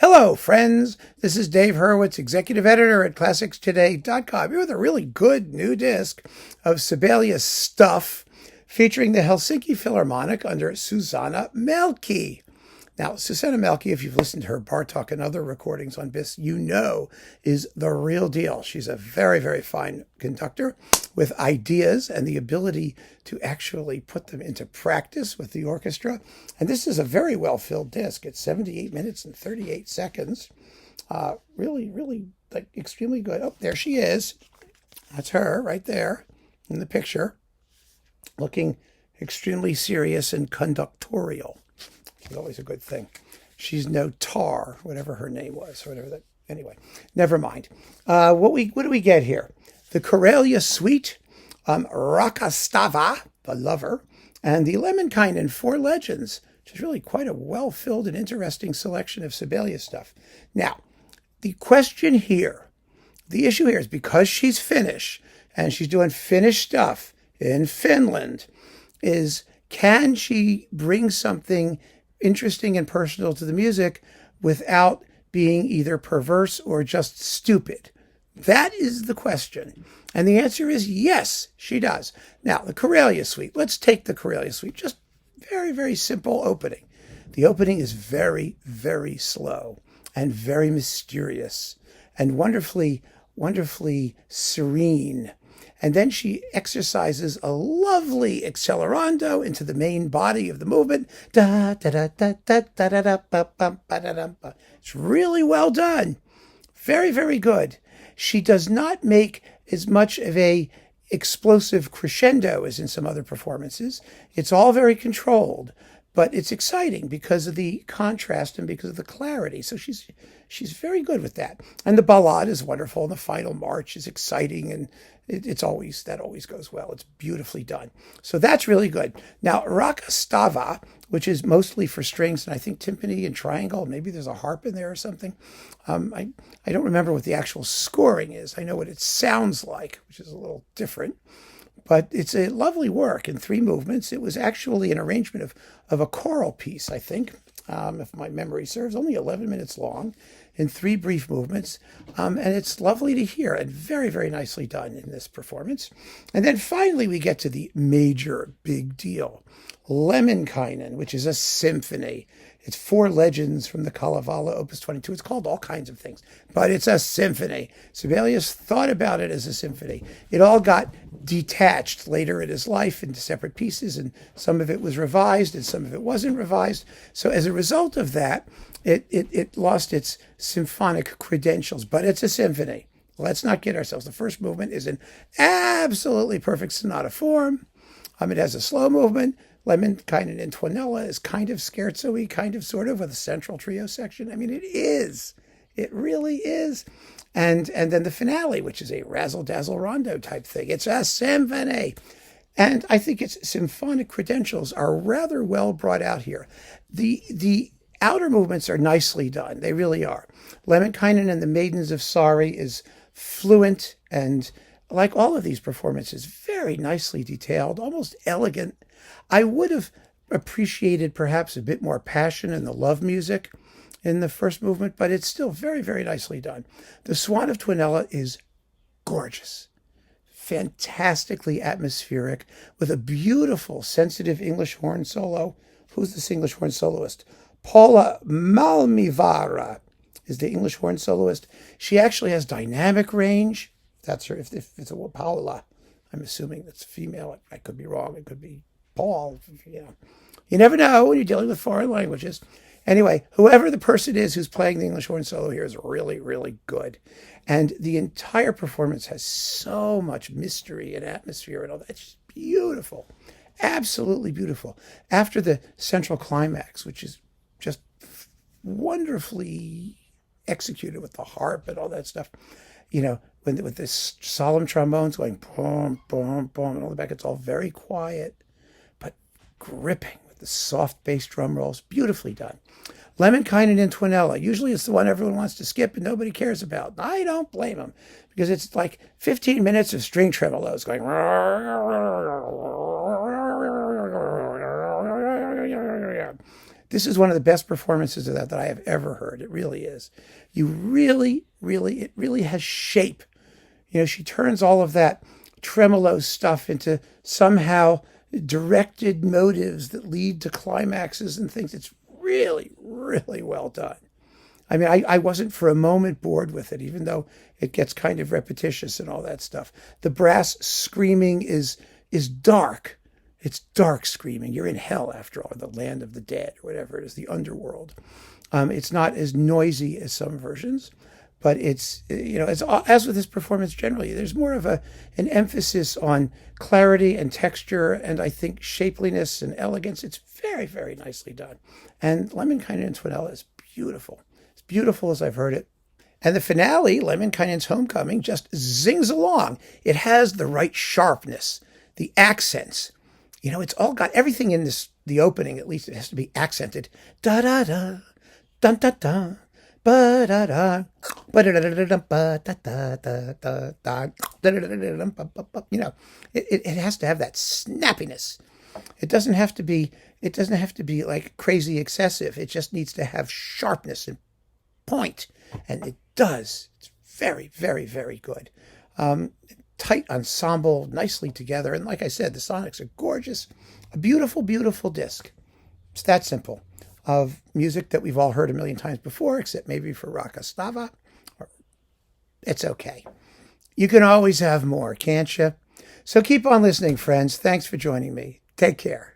Hello, friends. This is Dave Hurwitz, executive editor at ClassicsToday.com. Here with a really good new disc of Sibelius stuff featuring the Helsinki Philharmonic under Susanna Mälkki. Now, Susanna Mälkki, if you've listened to her bar talk and other recordings on BIS, you know is the real deal. She's a very, very fine conductor with ideas and the ability to actually put them into practice with the orchestra. And this is a very well-filled disc. It's 78 minutes and 38 seconds. Really, like extremely good. Oh, there she is. That's her right there in the picture, looking extremely serious and conductorial. It's always a good thing. She's no tar, whatever her name was, or whatever that. Anyway, never mind. What do we get here? The Karelia Suite, Rakastava, the lover, and the Lemminkainen, Four Legends, which is really quite a well-filled and interesting selection of Sibelius stuff. Now, the question here, the issue here is because she's Finnish and she's doing Finnish stuff in Finland, is can she bring something interesting and personal to the music without being either perverse or just stupid? That is the question. And the answer is yes, she does. Now, the Karelia Suite. Let's take the Karelia Suite. Just very, very simple opening. The opening is very, very slow and very mysterious and wonderfully, wonderfully serene. And then she exercises a lovely accelerando into the main body of the movement. Da, da, da, da, da, da, da, da, ba, ba, ba, da, da, ba. It's really well done. Very, very good. She does not make as much of a explosive crescendo as in some other performances. It's all very controlled, but it's exciting because of the contrast and because of the clarity. So she's very good with that. And the ballade is wonderful, and the final march is exciting, and that always goes well. It's beautifully done. So that's really good. Now, Rakastava, which is mostly for strings and I think timpani and triangle, maybe there's a harp in there or something. I don't remember what the actual scoring is. I know what it sounds like, which is a little different. But it's a lovely work in 3 movements. It was actually an arrangement of a choral piece, I think, if my memory serves, only 11 minutes long in 3 brief movements. And it's lovely to hear and very, very nicely done in this performance. And then finally, we get to the major big deal, Lemminkainen, which is a symphony. It's 4 legends from the Kalevala, Opus 22. It's called all kinds of things, but it's a symphony. Sibelius thought about it as a symphony. It all got detached later in his life into separate pieces, and some of it was revised and some of it wasn't revised. So as a result of that, it lost its symphonic credentials, but it's a symphony. Let's not kid ourselves. The first movement is in absolutely perfect sonata form. It has a slow movement. Lemminkainen in Tuonela is kind of scherzo-y, kind of sort of, with a central trio section. I mean, it is. It really is. And then the finale, which is a razzle-dazzle rondo type thing. It's a symphony. And I think its symphonic credentials are rather well brought out here. The outer movements are nicely done. They really are. Lemminkainen and the Maidens of Sorry is fluent and, like all of these performances, very nicely detailed, almost elegant. I would have appreciated perhaps a bit more passion in the love music in the first movement, but it's still very, very nicely done. The Swan of Tuonela is gorgeous, fantastically atmospheric, with a beautiful, sensitive English horn solo. Who's this English horn soloist? Paula Malmivaara is the English horn soloist. She actually has dynamic range. That's her. If it's a Paula, I'm assuming that's female. I could be wrong. It could be Paul. You never know when you're dealing with foreign languages. Anyway, whoever the person is who's playing the English horn solo here is really, really good. And the entire performance has so much mystery and atmosphere and all that. It's just beautiful. Absolutely beautiful. After the central climax, which is just wonderfully executed with the harp and all that stuff, with this solemn trombones going boom, boom, boom, and all the back, it's all very quiet, but gripping with the soft bass drum rolls, beautifully done. Lemminkainen in Tuonela. Usually it's the one everyone wants to skip and nobody cares about. I don't blame them, because it's like 15 minutes of string tremolos going. This is one of the best performances of that I have ever heard. It really is. It really has shape. She turns all of that tremolo stuff into somehow directed motives that lead to climaxes and things. It's really, really well done. I mean, I wasn't for a moment bored with it, even though it gets kind of repetitious and all that stuff. The brass screaming is dark. It's dark screaming. You're in hell, after all, the land of the dead, or whatever it is, the underworld. It's not as noisy as some versions, but it's, as with this performance generally, there's more of an emphasis on clarity and texture, and I think shapeliness and elegance. It's very, very nicely done. And Lemminkainen and Twinella is beautiful. As beautiful as I've heard it. And the finale, Lemminkainen's Homecoming, just zings along. It has the right sharpness, the accents. It's all got everything in the opening, at least it has to be accented. Da da da, dun da da, ba da da, ba da da da da, ba da da da da da, da da da da. It has to have that snappiness. It doesn't have to be like crazy excessive. It just needs to have sharpness and point, and it does. It's very, very, very good. Tight ensemble, nicely together. And like I said, the sonics are gorgeous. A beautiful, beautiful disc. It's that simple. Of music that we've all heard a million times before, except maybe for Rakastava. It's okay. You can always have more, can't you? So keep on listening, friends. Thanks for joining me. Take care.